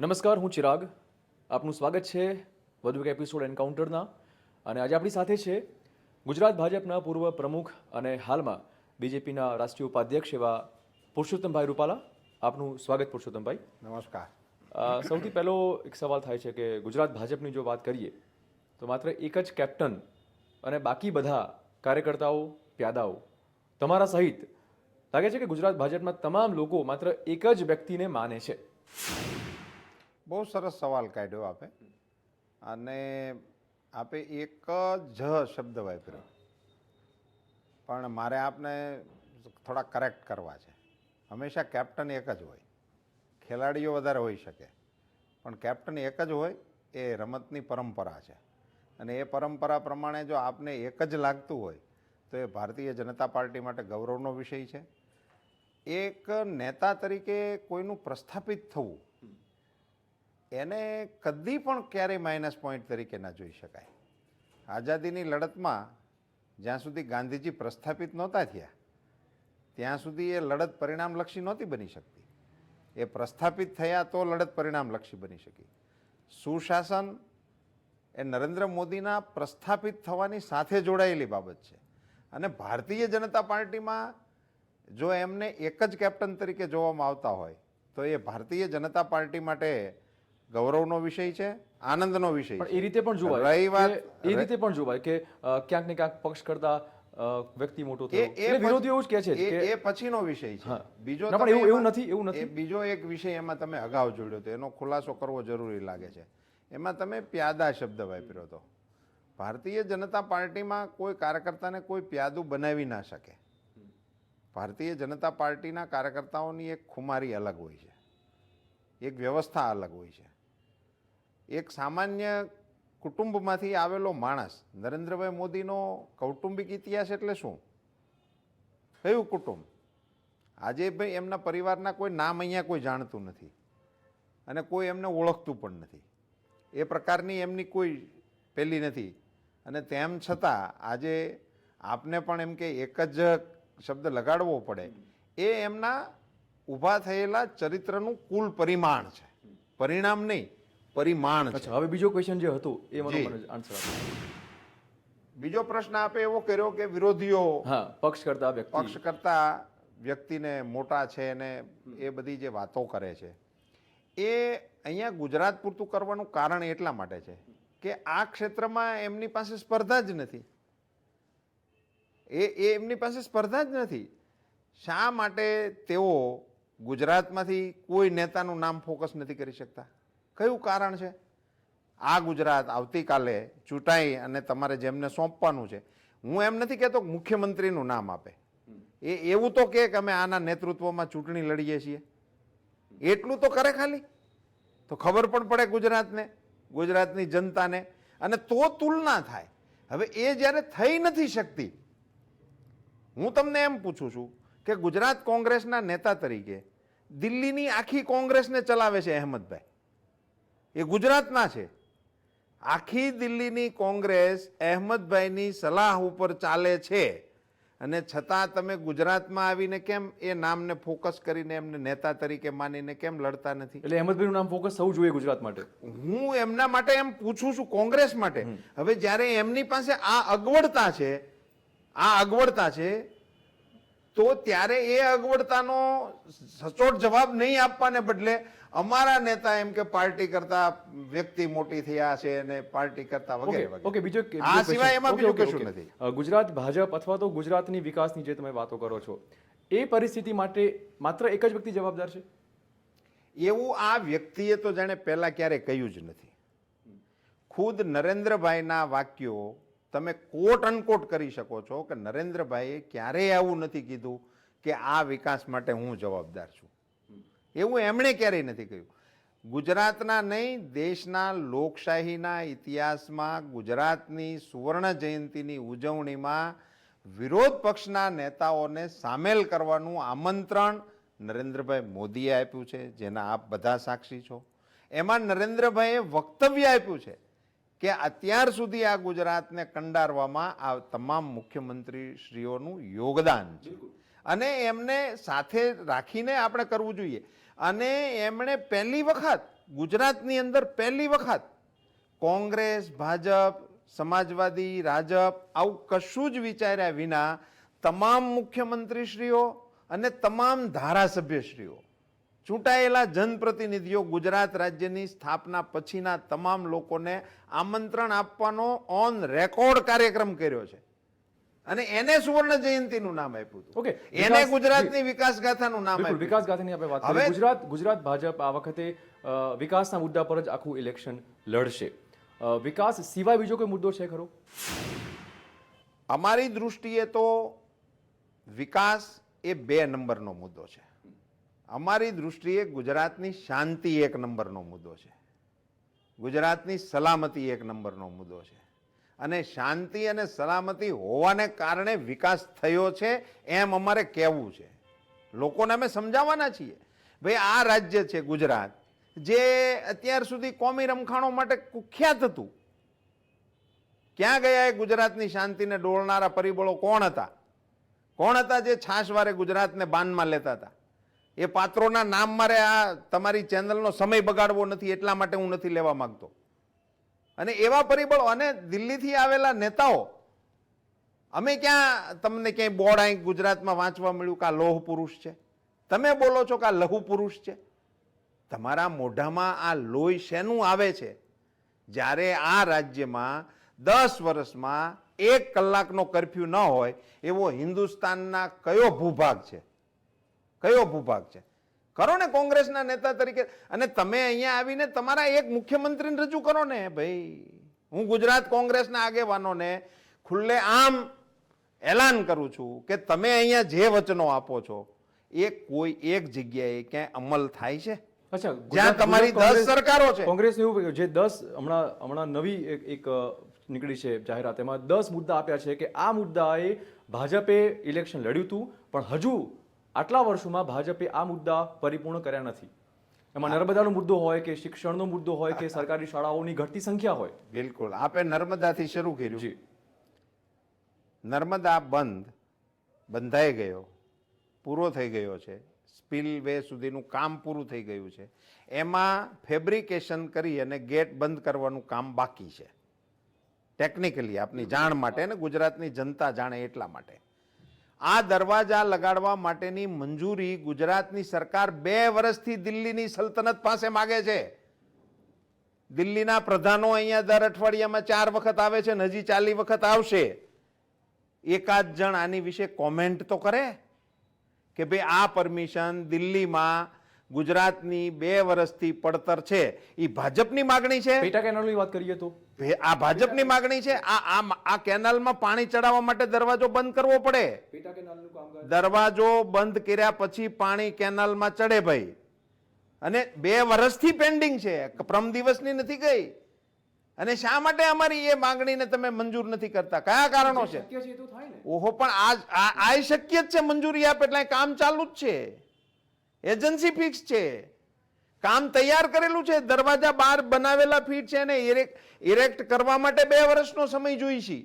નમસ્કાર, હું ચિરાગ. આપનું સ્વાગત છે વધુ એક એપિસોડ એન્કાઉન્ટરના. અને આજે આપણી સાથે છે ગુજરાત ભાજપના પૂર્વ પ્રમુખ અને હાલમાં બીજેપીના રાષ્ટ્રીય ઉપાધ્યક્ષ એવા પુરુષોત્તમભાઈ રૂપાલા. આપનું સ્વાગત પુરુષોત્તમભાઈ. નમસ્કાર. સૌથી પહેલો એક સવાલ થાય છે કે ગુજરાત ભાજપની જો વાત કરીએ તો માત્ર એક જ કેપ્ટન અને બાકી બધા કાર્યકર્તાઓ, પ્યાદાઓ તમારા સહિત લાગે છે કે ગુજરાત ભાજપના તમામ લોકો માત્ર એક જ વ્યક્તિને માને છે. બહુ સરસ સવાલ કાઢ્યો આપે, અને આપે એક જ શબ્દ વાપર્યો, પણ મારે આપને થોડા કરેક્ટ કરવા છે. હંમેશા કેપ્ટન એક જ હોય, ખેલાડીઓ વધારે હોઈ શકે, પણ કેપ્ટન એક જ હોય. એ રમતની પરંપરા છે, અને એ પરંપરા પ્રમાણે જો આપને એક જ લાગતું હોય તો એ ભારતીય જનતા પાર્ટી માટે ગૌરવનો વિષય છે. એક નેતા તરીકે કોઈનું પ્રસ્થાપિત થવું એને કદી પણ ક્યારેય માઇનસ પોઈન્ટ તરીકે ના જોઈ શકાય. આઝાદીની લડતમાં જ્યાં સુધી ગાંધીજી પ્રસ્થાપિત નહોતા થયા ત્યાં સુધી એ લડત પરિણામલક્ષી નહોતી બની શકતી. એ પ્રસ્થાપિત થયા તો લડત પરિણામલક્ષી બની શકી. સુશાસન એ નરેન્દ્ર મોદીના પ્રસ્થાપિત થવાની સાથે જોડાયેલી બાબત છે, અને ભારતીય જનતા પાર્ટીમાં જો એમને એક જ કેપ્ટન તરીકે જોવામાં આવતા હોય તો એ ભારતીય જનતા પાર્ટી માટે ગૌરવનો વિષય છે, આનંદનો વિષય છે. પણ એ રીતે પણ જોવાય કે ક્યાંક ને ક્યાંક પક્ષ કરતા વ્યક્તિ મોટો થયો, એટલે વિરોધીઓ એવું જ કહે છે કે એ પછીનો વિષય છે. બીજો એવું નથી. બીજો એક વિષય એમાં તમે અગાઉ જોડ્યો હતો, એનો ખુલાસો કરવો જરૂરી લાગે છે. એમાં તમે પ્યાદા શબ્દ વાપર્યો હતો. ભારતીય જનતા પાર્ટીમાં કોઈ કાર્યકર્તાને કોઈ પ્યાદું બનાવી ના શકે. ભારતીય જનતા પાર્ટીના કાર્યકર્તાઓની એક ખુમારી અલગ હોય છે, એક વ્યવસ્થા અલગ હોય છે. એક સામાન્ય કુટુંબમાંથી આવેલો માણસ, નરેન્દ્રભાઈ મોદીનો કૌટુંબિક ઇતિહાસ એટલે શું? કયું કુટુંબ? આજે ભાઈ એમના પરિવારના કોઈ નામ અહીંયા કોઈ જાણતું નથી, અને કોઈ એમને ઓળખતું પણ નથી. એ પ્રકારની એમની કોઈ પેલી નથી, અને તેમ છતાં આજે આપને પણ એમ કે એક જ શબ્દ લગાડવો પડે, એ એમના ઊભા થયેલા ચરિત્રનું કુલ પરિમાણ છે. પરિણામ નહીં, પરિમાણ છે. હવે બીજો ક્વેશ્ચન જે હતો એ મને આન્સર આપો. બીજો પ્રશ્ન આપે એવો કર્યો કે વિરોધીઓ પક્ષ કરતા વ્યક્તિને મોટા છે ને એ બધી જે વાતો કરે છે, એ અહીંયા ગુજરાત પૂરતું કરવાનું કારણ એટલા માટે છે કે આ ક્ષેત્રમાં એમની પાસે સ્પર્ધા જ નથી. એમની પાસે સ્પર્ધા જ નથી. શા માટે તેઓ ગુજરાતમાંથી કોઈ નેતાનું નામ ફોકસ નથી કરી શકતા? કયું કારણ છે? આ ગુજરાત આવતીકાલે ચૂંટાઈ અને તમારે જેમને સોંપવાનું છે, હું એમ નથી કહેતો કે મુખ્યમંત્રીનું નામ આપે. એ એવું તો કે અમે આના નેતૃત્વમાં ચૂંટણી લડીએ છીએ, એટલું તો કરે ખાલી, તો ખબર પણ પડે ગુજરાતને, ગુજરાતની જનતાને, અને તો તુલના થાય. હવે એ જ્યારે થઈ નથી શકતી, હું તમને એમ પૂછું છું કે ગુજરાત કોંગ્રેસના નેતા તરીકે દિલ્હીની આખી કોંગ્રેસને ચલાવે છે અહેમદભાઈ, એ ગુજરાતના છે. આખી દિલ્હીની કોંગ્રેસ અહેમદભાઈની સલાહ ઉપર ચાલે છે, અને છતાં તમે ગુજરાતમાં આવીને કેમ એ નામને ફોકસ કરીને એમને નેતા તરીકે માનીને કેમ લડતા નથી? એટલે અહેમદભાઈનું નામ ફોકસ થવું જોઈએ ગુજરાત માટે. હું એમના માટે એમ પૂછું છું, કોંગ્રેસ માટે. હવે જ્યારે એમની પાસે આ અગવડતા છે, તો ત્યારે એ અગવડતાનો સચોટ જવાબ નહીં આપવાને બદલે અમારા નેતા એમ કે પાર્ટી કરતા વ્યક્તિ મોટી થયા છે અને પાર્ટી કરતા વગેરે. આ સિવાય એમાં બીજું કશું નથી. ગુજરાત ભાજપ અથવા તો ગુજરાતની વિકાસની જે તમે વાતો કરો છો, એ પરિસ્થિતિ માટે માત્ર એક જ વ્યક્તિ જવાબદાર છે એવું આ વ્યક્તિએ તો જાણે પહેલા ક્યારેય કહ્યું જ નથી. ખુદ નરેન્દ્રભાઈના વાક્યો તમે કોટ અનકોટ કરી શકો છો કે નરેન્દ્રભાઈએ ક્યારેય આવું નથી કીધું કે આ વિકાસ માટે હું જવાબદાર છું. એવું એમણે ક્યારેય નથી કહ્યું. ગુજરાતના નહીં, દેશના લોકશાહીના ઇતિહાસમાં ગુજરાતની સુવર્ણ જયંતિની ઉજવણીમાં વિરોધ પક્ષના નેતાઓને સામેલ કરવાનું આમંત્રણ નરેન્દ્રભાઈ મોદીએ આપ્યું છે, જેના આપ બધા સાક્ષી છો. એમાં નરેન્દ્રભાઈએ વક્તવ્ય આપ્યું છે કે અત્યાર સુધી આ ગુજરાતને કંડારવામાં આ તમામ મુખ્યમંત્રીશ્રીઓનું યોગદાન છે, અને એમને સાથે રાખીને આપણે કરવું જોઈએ. અને એમણે પહેલી વખત ગુજરાતની અંદર પહેલી વખત કોંગ્રેસ, ભાજપ, સમાજવાદી, રાજપ આવું કશું જ વિચાર્યા વિના તમામ મુખ્યમંત્રીશ્રીઓ અને તમામ ધારાસભ્યશ્રીઓ, ચૂંટાયેલા જનપ્રતિનિધિઓ ગુજરાત રાજ્યની સ્થાપના પછીના તમામ લોકોને આમંત્રણ આપવાનો ઓન રેકોર્ડ કાર્યક્રમ કર્યો છે અને એને સુવર્ણ જયંતિનું નામ આપ્યું હતું. ઓકે, એને ગુજરાતની વિકાસ ગાથાનું નામ બિલકુલ આપ્યું. વિકાસ ગાથાની આપણે વાત હવે- કરીએ. ગુજરાત ભાજપ આ વખતે વિકાસના મુદ્દા પર જ આખું ઇલેક્શન લડશે. વિકાસ સિવાય બીજો કોઈ મુદ્દો છે ખરો? અમારી દૃષ્ટિએ તો વિકાસ એ 2 નંબરનો મુદ્દો છે. અમારી દૃષ્ટિએ ગુજરાતની શાંતિ 1 નંબરનો મુદ્દો છે, ગુજરાતની સલામતી 1 નંબરનો મુદ્દો છે અને શાંતિ અને સલામતી હોવાને કારણે વિકાસ થયો છે એમ અમારે કહેવું છે. લોકોને અમે સમજાવવાના છીએ ભાઈ આ રાજ્ય છે ગુજરાત, જે અત્યાર સુધી કોમી રમખાણો માટે કુખ્યાત હતું. ક્યાં ગયા એ ગુજરાતની શાંતિને ડોળનારા પરિબળો કોણ હતા? કોણ હતા જે છાશવારે ગુજરાતને બાનમાં લેતા હતા? એ પાત્રોના નામ મારે આ તમારી ચેનલનો સમય બગાડવો નથી એટલા માટે હું નથી લેવા માંગતો. અને એવા પરિબળો અને દિલ્હીથી આવેલા નેતાઓ, અમે ક્યાં તમને ક્યાંય બોર્ડ અહીં ગુજરાતમાં વાંચવા મળ્યું કે આ લોહ પુરુષ છે? તમે બોલો છો કે આ લહુ પુરુષ છે. તમારા મોઢામાં આ લોહી શેનું આવે છે જ્યારે આ રાજ્યમાં 10 વર્ષમાં 1 કલાકનો કર્ફ્યુ ન હોય એવો હિન્દુસ્તાનના કયો ભૂભાગ છે? કયો ભૂભાગ છે? કરો ને કોંગ્રેસના નેતા તરીકે. અને તમે અહીંયા આવીને તમારા એક મુખ્યમંત્રીને રજૂ કરો ને ભાઈ. હું ગુજરાત કોંગ્રેસના આગેવાનોને ખુલ્લે આમ એલાન કરું છું કે તમે અહીંયા જે વચનો આપો છો એ કોઈ એક જગ્યાએ ક્યાંય અમલ થાય છે? અચ્છા, જ્યાં તમારી 10 સરકારો છે. કોંગ્રેસ એવું જે 10 હમણાં નવી એક નીકળી છે જાહેરાત, એમાં 10 મુદ્દા આપ્યા છે કે આ મુદ્દાએ ભાજપે ઇલેક્શન લડ્યું હતું પણ હજુ આટલા વર્ષોમાં ભાજપે આ મુદ્દા પરિપૂર્ણ કર્યા નથી. એમાં નર્મદાનો મુદ્દો હોય કે શિક્ષણનો મુદ્દો હોય કે સરકારી શાળાઓની ઘટતી સંખ્યા હોય. બિલકુલ. આપે નર્મદાથી શરૂ કર્યું. જી, નર્મદા બંધાઈ ગયો, પૂરો થઈ ગયો છે. સ્પીલવે સુધીનું કામ પૂરું થઈ ગયું છે. એમાં ફેબ્રિકેશન કરી અને ગેટ બંધ કરવાનું કામ બાકી છે. ટેકનિકલી આપની જાણ માટે ને ગુજરાતની જનતા જાણે એટલા માટે. આ દરવાજા લગાડવા માટેની મંજૂરી ગુજરાતની સરકાર 2 વર્ષથી દિલ્હીની સલ્તનત પાસે માગે છે. દિલ્હીના પ્રધાનો અહીંયા દર અઠવાડિયામાં 4 વખત આવે છે ને હજી 40 વખત આવશે. એકાદ જણ આની વિશે કોમેન્ટ તો કરે કે ભાઈ આ પરમિશન દિલ્હીમાં ગુજરાતની 2 વર્ષથી પડતર છે એ ભાજપની માગણી છે? પેટા કેનાલની વાત કરીએ તો આ ભાજપની માગણી છે? આ કેનાલમાં પાણી ચડાવવા માટે દરવાજો બંધ કરવો પડે. પેટા કેનાલનું કામકાજ દરવાજો બંધ કર્યા પછી પાણી કેનાલમાં ચડે ભાઈ. અને 2 વર્ષથી પેન્ડિંગ છે, પ્રમ દિવસની નથી ગઈ. અને શા માટે અમારી એ માંગણીને તમે મંજૂર નથી કરતા? કયા કારણો છે? શક્ય છે એ તો થાય ને. ઓહો, પણ આ શક્ય જ છે. મંજૂરી આપે એટલે કામ ચાલુ જ છે. એજન્સી ફિક્સ છે, કામ તૈયાર કરેલું છે. દરવાજા બહાર બનાવેલા ફીટ છે ને ઇરેક્ટ કરવા માટે 2 વર્ષનો સમય જોઈશે.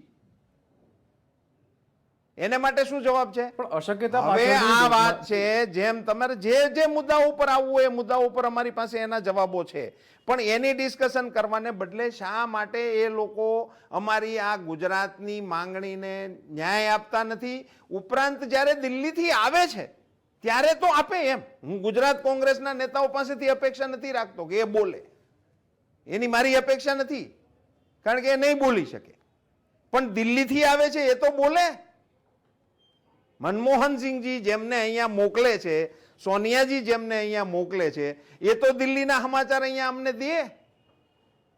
એને માટે શું જવાબ છે? પણ અશક્યતા હવે પાછળની આ વાત છે, જેમ તમારે જે મુદ્દાઓ ઉપર આવવું હોય એ મુદ્દાઓ ઉપર અમારી પાસે એના જવાબો છે. પણ એની ડિસ્કશન કરવાને બદલે શા માટે એ લોકો અમારી આ ગુજરાતની માંગણીને ન્યાય આપતા નથી? ઉપરાંત જ્યારે દિલ્હીથી આવે છે ત્યારે તો આપે એમ. હું ગુજરાત કોંગ્રેસના નેતાઓ પાસેથી અપેક્ષા નથી રાખતો કે એ બોલે, એની મારી અપેક્ષા નથી, કારણ કે એ નહીં બોલી શકે. પણ દિલ્હીથી આવે છે એ તો બોલે. મનમોહનસિંહજી જેમને અહીંયા મોકલે છે, સોનિયાજી જેમને અહીંયા મોકલે છે, એ તો દિલ્હીના સમાચાર અહીંયા અમને દે.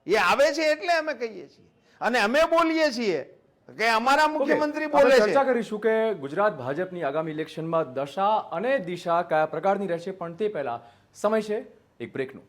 એ આવે છે એટલે અમે કહીએ છીએ અને અમે બોલીએ છીએ કે અમારા મુખ્યમંત્રી બોલે છે. ચર્ચા કરીશું કે ગુજરાત ભાજપની આગામી ઇલેક્શનમાં દશા અને દિશા કયા પ્રકારની રહેશે, પણ તે પહેલા સમય છે એક બ્રેકનો.